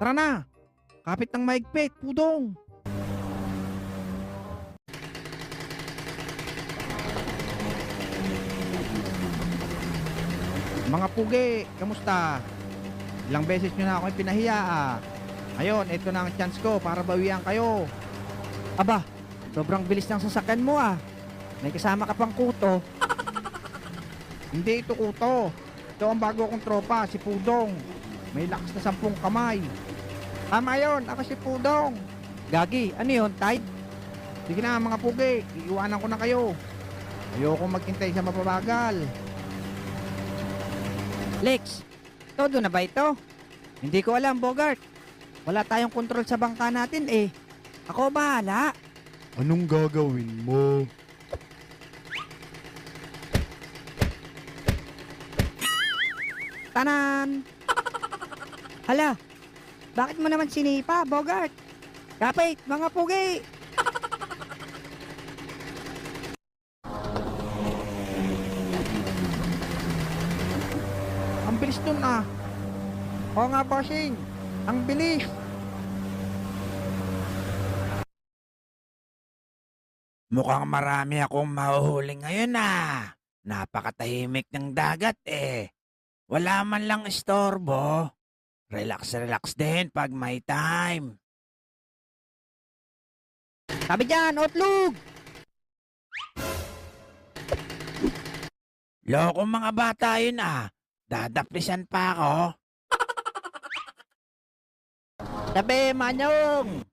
Tara na! Kapit ng maigpit, pudong! Mga pugi, kamusta? Ilang beses nyo na ako pinahiya ah. Ngayon, ito na ang chance ko para bawian kayo. Aba, sobrang bilis ng sasakyan mo ah. May kasama ka pang kuto. Hindi ito kuto. Ito ang bago kong tropa, si Pudong. May lakas na 10 kamay. Tama yun, ako si Pudong. Gagi, ano yun, Tide? Sige na mga pugi, iiwanan ko na kayo. Ayoko maghintay sa mapabagal. Lex, todo na ba ito? Hindi ko alam, Bogart. Wala tayong kontrol sa bangka natin eh. Ako bahala. Anong gagawin mo? Tanan! Hala, bakit mo naman sinipa, Bogart? Kapit, mga pugi! Ang bilis nun ah. Oo nga bossing, ang bilis. Mukhang marami akong mahuhuli ngayon ah. Napakatahimik ng dagat eh. Wala man lang istorbo. Relax din pag may time. Sabi dyan, otlog! Lokong mga bata yun ah. Dadaplisan pa ako. Sabi, Manyong!